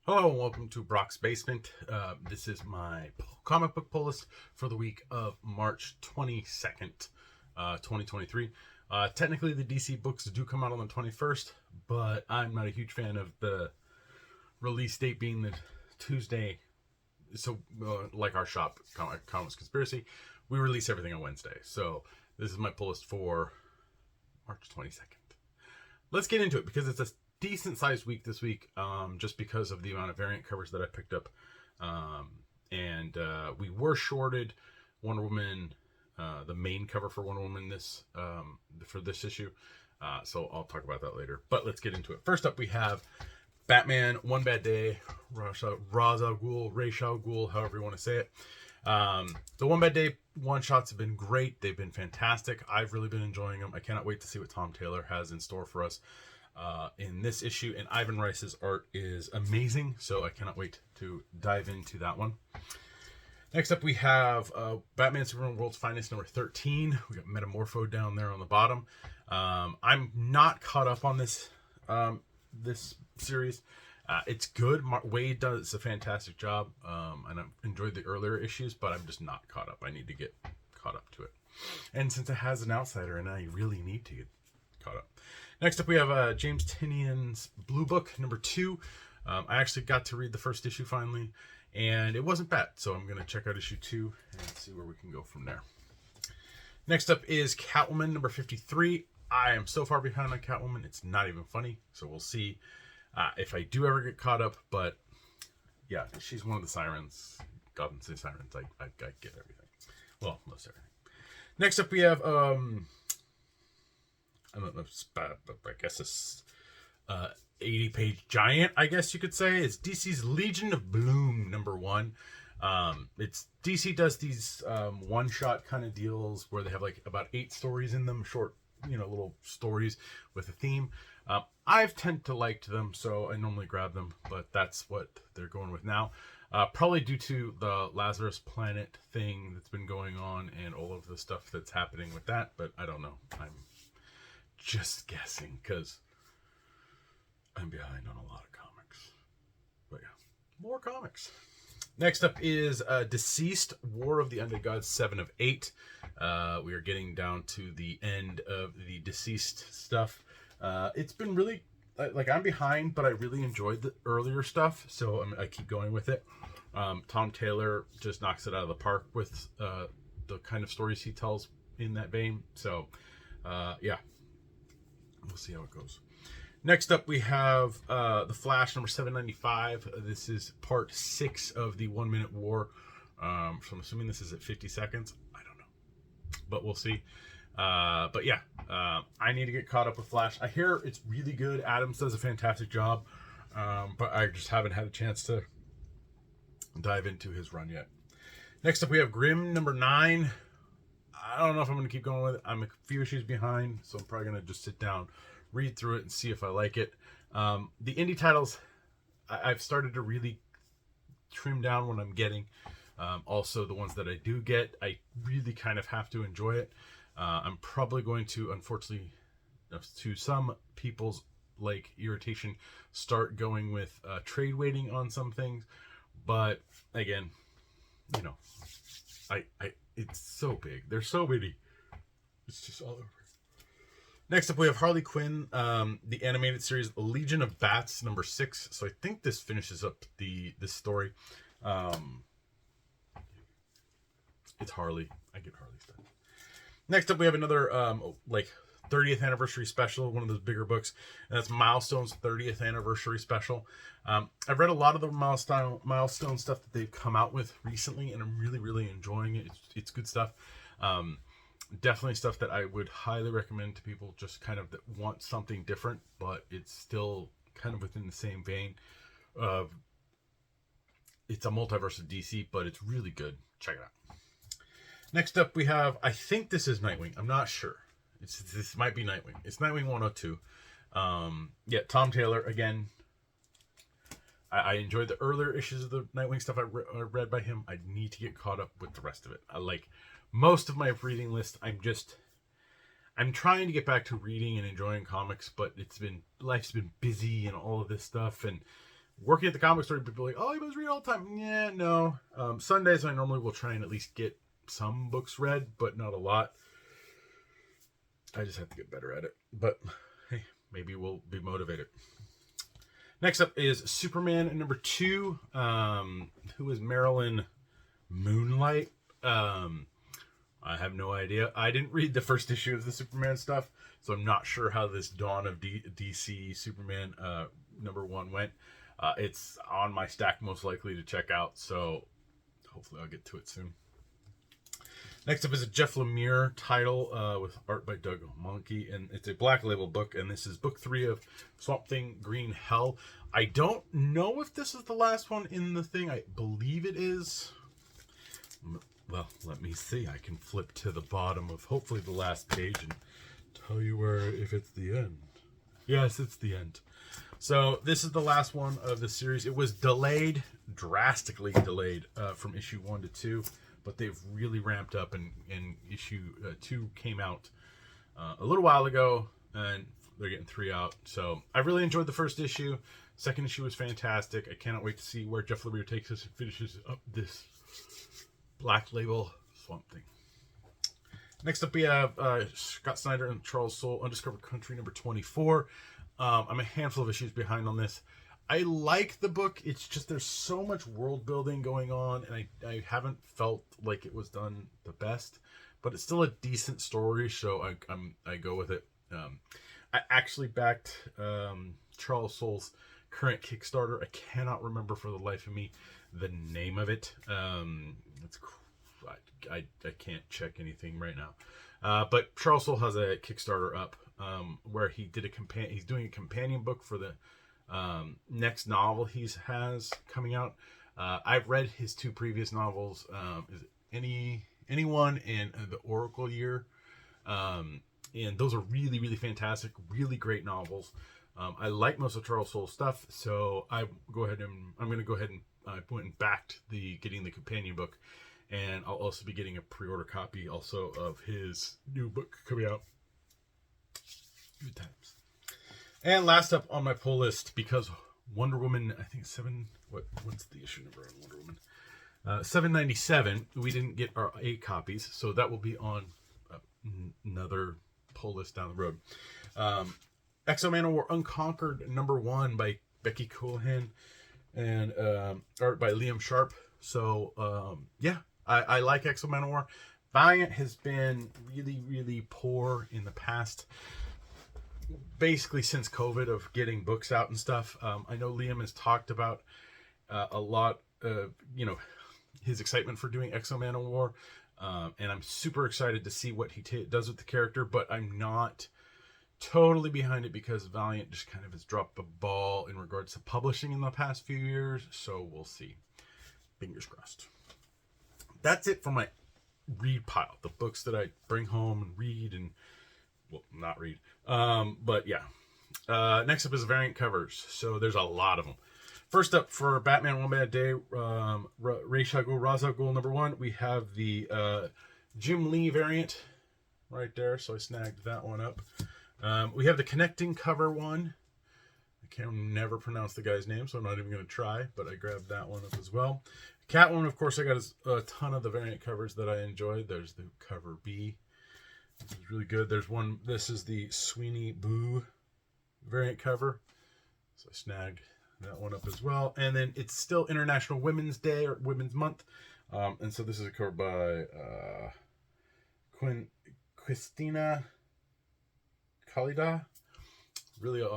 Hello and welcome to Brock's Basement. This is my comic book pull list for the week of March 22nd, 2023. Technically, the DC books do come out on the 21st, but I'm not a huge fan of the release date being the Tuesday. So, like our shop, Comics Conspiracy, we release everything on Wednesday. So, this is my pull list for March 22nd. Let's get into it because it's a decent sized week this week, just because of the amount of variant covers that I picked up. And we were shorted Wonder Woman, the main cover for Wonder Woman for this issue. So I'll talk about that later. But let's get into it. First up, we have Batman One Bad Day, Ra's al Ghul, however you want to say it. The One Bad Day one shots have been great. They've been fantastic. I've really been enjoying them. I cannot wait to see what Tom Taylor has in store for us in this issue. And Ivan Rice's art is amazing, so I cannot wait to dive into that one. Next up, we have Batman Superman World's Finest number 13. We got Metamorpho down there on the bottom. I'm not caught up on this series. It's good. Wade does a fantastic job, and I've enjoyed the earlier issues, but I'm just not caught up. I need to get caught up to it. And since it has an outsider, and I really need to get caught up. Next up, we have James Tynion's Blue Book number 2. I actually got to read the first issue finally, and it wasn't bad. So I'm going to check out issue 2 and see where we can go from there. Next up is Catwoman number 53. I am so far behind on Catwoman, it's not even funny. So we'll see if I do ever get caught up. But yeah, she's one of the sirens. Gotham City Sirens. I get everything. Well, most everything. Next up, we have I don't know, but I guess it's 80-page giant, I guess you could say. It's DC's Legion of Bloom number 1. It's DC does these one-shot kind of deals where they have like about 8 stories in them, short, little stories with a theme. I've tend to liked them, so I normally grab them, but that's what they're going with now. Probably due to the Lazarus Planet thing that's been going on and all of the stuff that's happening with that, but I don't know. I'm just guessing because I'm behind on a lot of comics. But yeah, more comics. Next up is Deceased, War of the Undead Gods 7 of 8. We are getting down to the end of the Deceased stuff. It's been really, I'm behind, but I really enjoyed the earlier stuff, so I keep going with it. Tom Taylor just knocks it out of the park with the kind of stories he tells in that vein. So, yeah, we'll see how it goes. Next up, we have The Flash number 795. This is part 6 of the 1 Minute War. So I'm assuming this is at 50 seconds. I don't know, but we'll see. But yeah, I need to get caught up with Flash. I hear it's really good. Adams does a fantastic job, but I just haven't had a chance to dive into his run yet. Next up, we have Grimm number 9. I don't know if I'm going to keep going with it. I'm a few issues behind, so I'm probably going to just sit down, read through it, and see if I like it. The indie titles, I've started to really trim down what I'm getting. Also, the ones that I do get, I really kind of have to enjoy it. I'm probably going to, unfortunately, to some people's irritation, start going with trade waiting on some things. But again, it's so big. There's so many. It's just all over. Next up, we have Harley Quinn, the animated series Legion of Bats number 6. So I think this finishes up this story. It's Harley. I get Harley stuff. Next up, we have another 30th anniversary special, one of those bigger books, and that's Milestone's 30th anniversary special. I've read a lot of the milestone stuff that they've come out with recently, and I'm really, really enjoying it. It's good stuff. Definitely stuff that I would highly recommend to people just kind of that want something different, but it's still kind of within the same vein of it's a multiverse of DC, but it's really good. Check it out. Next up, we have, I think this is Nightwing. I'm not sure. This might be Nightwing. It's Nightwing 102. Yeah, Tom Taylor, again. I enjoyed the earlier issues of the Nightwing stuff I read by him. I need to get caught up with the rest of it. I like most of my reading list. I'm trying to get back to reading and enjoying comics, but life's been busy and all of this stuff, and working at the comic store, people are like, oh, you must read all the time. Yeah, no. Sundays, I normally will try and at least get some books read, but not a lot. I just have to get better at it. But hey, maybe we'll be motivated. Next up is Superman number 2, who is Marilyn Moonlight. I have no idea. I didn't read the first issue of the Superman stuff, so I'm not sure how this Dawn of DC Superman number 1 went. It's on my stack most likely to check out, so hopefully I'll get to it soon. Next up is a Jeff Lemire title with art by Doug Mahnke, and it's a Black Label book, and this is book 3 of Swamp Thing Green Hell. I don't know if this is the last one in the thing. I believe it is. Well, let me see. I can flip to the bottom of hopefully the last page and tell you if it's the end. Yes, it's the end. So this is the last one of the series. It was delayed, drastically delayed from issue 1 to 2. But they've really ramped up, and issue 2 came out a little while ago, and they're getting 3 out. So I really enjoyed the first issue. Second issue was fantastic. I cannot wait to see where Jeff Lemire takes us and finishes up this Black Label Swamp Thing. Next up, we have Scott Snyder and Charles Soule, Undiscovered Country number 24. I'm a handful of issues behind on this. I like the book. It's just there's so much world building going on, and I haven't felt like it was done the best, but it's still a decent story, so I go with it. I actually backed Charles Soule's current Kickstarter. I cannot remember for the life of me the name of it. I can't check anything right now. But Charles Soule has a Kickstarter up where he's doing a companion book for the next novel he has coming out. I've read his 2 previous novels, is it Anyone and The Oracle Year, and those are really, really fantastic, really great novels. I like most of Charles Soule's stuff, so I'm going to go ahead and I went and backed getting the companion book, and I'll also be getting a pre-order copy also of his new book coming out. Good times. And last up on my pull list, because Wonder Woman, I think what's the issue number on Wonder Woman? 797. We didn't get our 8 copies, so that will be on another pull list down the road. X-O Manowar Unconquered number 1 by Becky Colohan and art by Liam Sharp. So I like X-O Manowar. Valiant has been really, really poor in the past, basically since COVID, of getting books out and stuff. I know Liam has talked about a lot of, his excitement for doing X-O Manowar, and I'm super excited to see what he does with the character, but I'm not totally behind it because Valiant just kind of has dropped the ball in regards to publishing in the past few years, so we'll see. Fingers crossed. That's it for my read pile, the books that I bring home and read and, well, not read. But yeah. Next up is variant covers. So there's a lot of them. First up, for Batman One Bad Day, Ra's al Ghul number 1, we have the Jim Lee variant right there. So I snagged that one up. We have the connecting cover one. I can never pronounce the guy's name, so I'm not even going to try, but I grabbed that one up as well. Catwoman, of course, I got a ton of the variant covers that I enjoyed. There's the cover B. This is really good. There's one, this is the Sweeney Boo variant cover. So I snagged that one up as well. And then it's still International Women's Day, or Women's Month. And so this is a cover by Christina Khalida. Really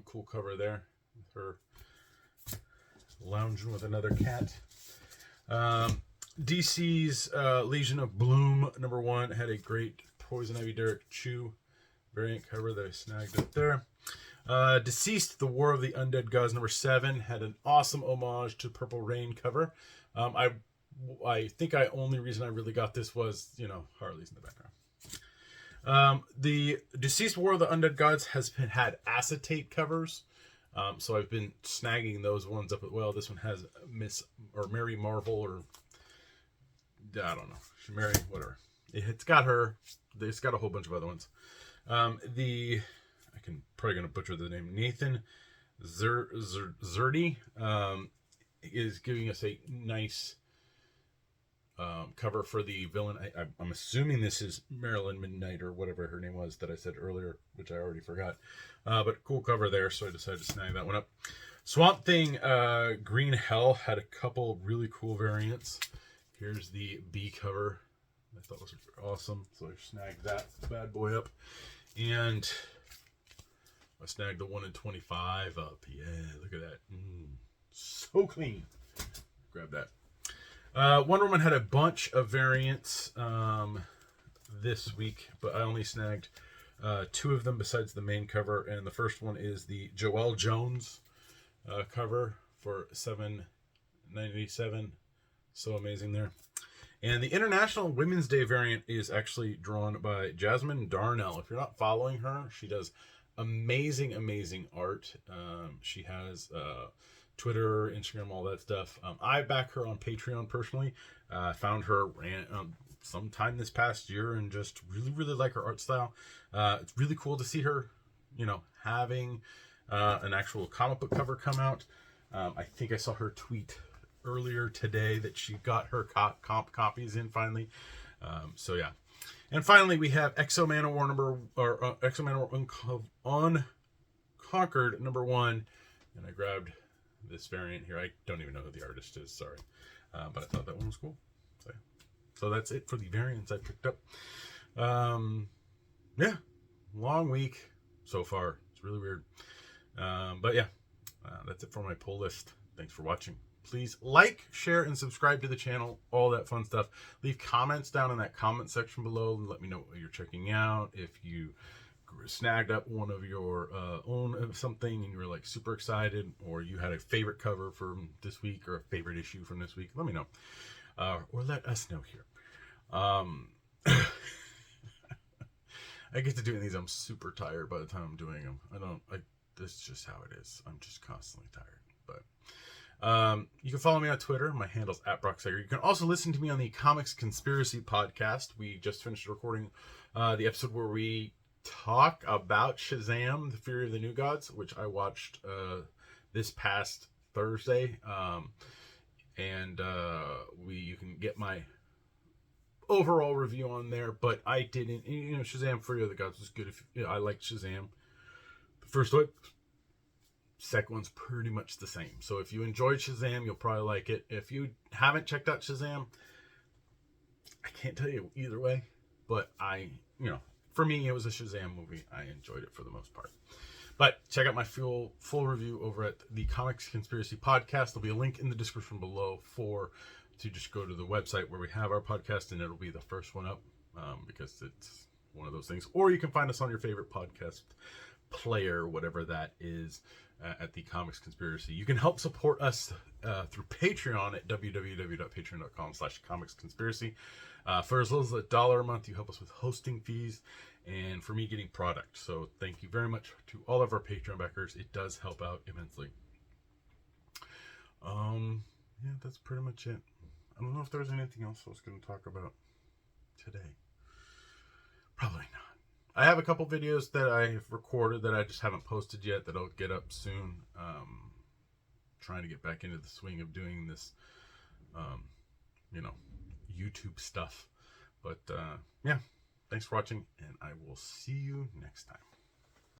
cool cover there, with her lounging with another cat. DC's Legion of Bloom number 1 had a great Poison Ivy Derek Chew variant cover that I snagged up there. Deceased, The War of the Undead Gods number 7 had an awesome homage to Purple Rain cover. I think only reason I really got this was, Harley's in the background. The Deceased War of the Undead Gods has had acetate covers. So I've been snagging those ones up as well. This one has Mary Marvel, or I don't know, Mary, whatever. It's got her. It's got a whole bunch of other ones. I'm probably going to butcher the name. Nathan Zerdy is giving us a nice cover for the villain. I'm assuming this is Marilyn Midnight or whatever her name was that I said earlier, which I already forgot. But cool cover there, so I decided to snag that one up. Swamp Thing Green Hell had a couple really cool variants. Here's the B cover. I thought was awesome, so I snagged that bad boy up. And I snagged the 1 in 25 up. Yeah, look at that. So clean. Grab that. Wonder Woman had a bunch of variants this week, but I only snagged 2 of them besides the main cover. And the first one is the Joelle Jones cover for $7.97. So amazing there. And the International Women's Day variant is actually drawn by Jasmine Darnell. If you're not following her, she does amazing art. She has Twitter, Instagram, all that stuff. I back her on Patreon personally. Found her sometime this past year and just really like her art style. It's really cool to see her, having an actual comic book cover come out. I think I saw her tweet earlier today that she got her comp copies in finally. So yeah. And finally, we have Exo Manowar Exo Manowar Unconquered #1, and I grabbed this variant here. I don't even know who the artist is, sorry, but I thought that one was cool. So that's it for the variants I picked up. Yeah, long week so far. It's really weird, but yeah, that's it for my pull list. Thanks for watching. Please like, share, and subscribe to the channel. All that fun stuff. Leave comments down in that comment section below and let me know what you're checking out. If you snagged up one of your own of something and you were like super excited, or you had a favorite cover from this week or a favorite issue from this week, let me know. Or let us know here. I get to doing these. I'm super tired by the time I'm doing them. This is just how it is. I'm just constantly tired. But you can follow me on Twitter. My handle's @BrockSager. You can also listen to me on the Comics Conspiracy podcast. We just finished recording the episode where we talk about Shazam, The Fury of the New Gods, which I watched this past Thursday. And you can get my overall review on there, but I didn't. Shazam, Fury of the Gods was good. I liked Shazam. The first one. Second one's pretty much the same. So if you enjoyed Shazam, you'll probably like it. If you haven't checked out Shazam, I can't tell you either way, but for me, it was a Shazam movie. I enjoyed it for the most part. But check out my full review over at the Comics Conspiracy podcast. There'll be a link in the description below to just go to the website where we have our podcast, and it'll be the first one up because it's one of those things. Or you can find us on your favorite podcast player, whatever that is, at the Comics Conspiracy. You can help support us through Patreon at www.patreon.com/comicsconspiracy. For as little as $1 a month, you help us with hosting fees and for me getting product. So thank you very much to all of our Patreon backers. It does help out immensely. Yeah, that's pretty much it. I don't know if there's anything else I was going to talk about today. Probably not. I have a couple videos that I have recorded that I just haven't posted yet that I'll get up soon. Trying to get back into the swing of doing this, YouTube stuff. But, yeah, thanks for watching, and I will see you next time.